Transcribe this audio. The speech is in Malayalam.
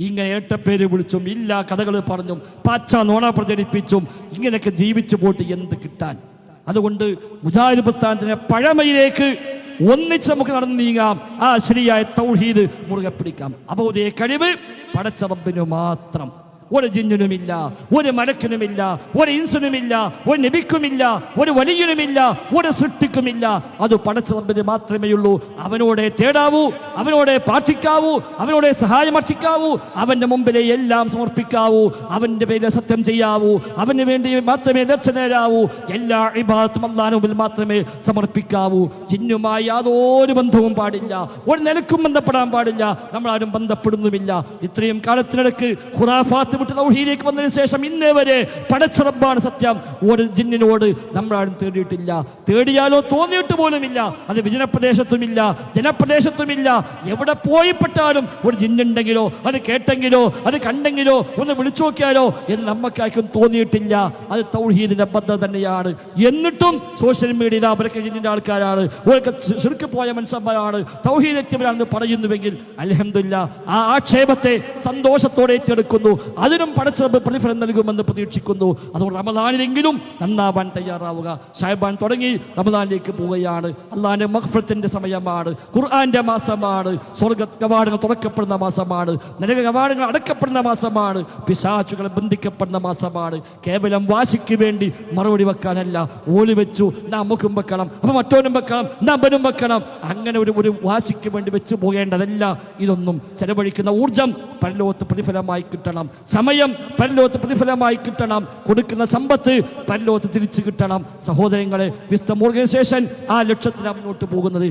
ഇങ്ങനെ ഏട്ടപ്പേര് വിളിച്ചും ഇല്ല കഥകൾ പറഞ്ഞും പച്ച നോണ പ്രചരിപ്പിച്ചും ഇങ്ങനെയൊക്കെ ജീവിച്ചു പോയിട്ട് എന്ത് കിട്ടാൻ? അതുകൊണ്ട് മുജാഹിദ് പ്രസ്ഥാനത്തിനെ പഴമയിലേക്ക് ഒന്നിച്ച് നമുക്ക് നടന്നു നീങ്ങാം. ആ ശരിയായ തൗഹീദ് മുറുകെ പിടിക്കാം. അബോധയ കഴിവ് പടച്ച റബ്ബിനു മാത്രം. ഒരു ജിന്നിനുമില്ല, ഒരു മലക്കിനുമില്ല, ഒരു ഇൻസിനുമില്ല, ഒരു നബിക്കുമില്ല, ഒരു വലിയനുമില്ല, ഒരു സൃഷ്ടിക്കുമില്ല. അത് പടച്ച റബ്ബിന് മാത്രമേ ഉള്ളൂ. അവനോടെ തേടാവൂ, അവനോടെ പ്രാർത്ഥിക്കാവൂ, അവനോടെ സഹായമർത്ഥിക്കാവൂ, അവൻ്റെ മുമ്പിലെ എല്ലാം സമർപ്പിക്കാവൂ, അവൻ്റെ പേരിൽ സത്യം ചെയ്യാവൂ, അവന് വേണ്ടി മാത്രമേ നേർച്ച നേടാവൂ. എല്ലാ ഇബാദത്തും അല്ലാഹുവിന് മുമ്പിൽ മാത്രമേ സമർപ്പിക്കാവൂ. ജിന്നുമായി യാതൊരു ബന്ധവും പാടില്ല, ഒരു നിലക്കും ബന്ധപ്പെടാൻ പാടില്ല. നമ്മളാരും ബന്ധപ്പെടുന്നുമില്ല. ഇത്രയും കാലത്തിനിടയ്ക്ക് ഖുറാഫാത്ത് വിട്ട് തൗഹീദിലേക്ക് വന്നതിന് ശേഷം ഇന്നേ വരെ പടച്ച റബ്ബാണ് സത്യം. ഒരു ജിന്നിനോട് നമ്മളാരും തേടിയിട്ടില്ല. തേടിയാലോ തോന്നിയിട്ട് പോലുമില്ല. അത് വിജനപ്രദേശത്തുമില്ല, ജനപ്രദേശത്തുമില്ല. എവിടെ പോയിപ്പെട്ടാലും ഒരു ജിന്നുണ്ടെങ്കിലോ അത് കേട്ടെങ്കിലോ അത് കണ്ടെങ്കിലോ ഒന്ന് വിളിച്ചു നോക്കിയാലോ എന്ന് നമ്മക്കാർക്കും തോന്നിയിട്ടില്ല. അത് തൗഹീദിന്റെ ബദ്ധത തന്നെയാണ്. എന്നിട്ടും സോഷ്യൽ മീഡിയയിൽ അവരൊക്കെ ജിന്നിന്റെ ആൾക്കാരാണ്, അവരൊക്കെ ശിർക്ക് പോയ മനുഷ്യന്മാരാണ്, തൗഹീദ് എത്തിയവരാണെന്ന് പറയുന്നുവെങ്കിൽ അൽഹംദുലില്ലാ ആ ആക്ഷേപത്തെ സന്തോഷത്തോടെ ഏറ്റെടുക്കുന്നു. അതിനും പടച്ച റബ്ബ് പ്രതിഫലം നൽകുമെന്ന് പ്രതീക്ഷിക്കുന്നു. അതുകൊണ്ട് റമദാനിലെങ്കിലും നന്നാവാൻ തയ്യാറാവുക. ശഅബാൻ തുടങ്ങി റമദാനിലേക്ക് പോവുകയാണ്. അല്ലാഹുവിന്റെ മഗ്ഫിറത്തിന്റെ സമയമാണ്, ഖുർആന്റെ മാസമാണ്, സ്വർഗ്ഗ കവാടങ്ങൾ തുറക്കപ്പെടുന്ന മാസമാണ്, നരക കവാടങ്ങൾ അടക്കപ്പെടുന്ന മാസമാണ്, പിശാചുകൾ ബന്ധിക്കപ്പെടുന്ന മാസമാണ്. കേവലം വാശിക്ക് വേണ്ടി മറുപടി വെക്കാനല്ല. ഓല് വെച്ചു നമുക്കും വെക്കണം, അപ്പൊ മറ്റോനും വെക്കണം, നമ്മനും വെക്കണം, അങ്ങനെ ഒരു വാശിക്ക് വേണ്ടി വെച്ച് പോകേണ്ടതല്ല. ഇതൊന്നും ചെലവഴിക്കുന്ന ഊർജം പരലോകത്ത് പ്രതിഫലമായി കിട്ടണം, സമയം പരലോകത്ത് പ്രതിഫലമായി കിട്ടണം, കൊടുക്കുന്ന സമ്പത്ത് പരലോകത്ത് തിരിച്ചു കിട്ടണം. സഹോദരങ്ങളെ, വിശുദ്ധ ഓർഗനൈസേഷൻ ആ ലക്ഷ്യത്തിലാണ് മുന്നോട്ട് പോകുന്നത്.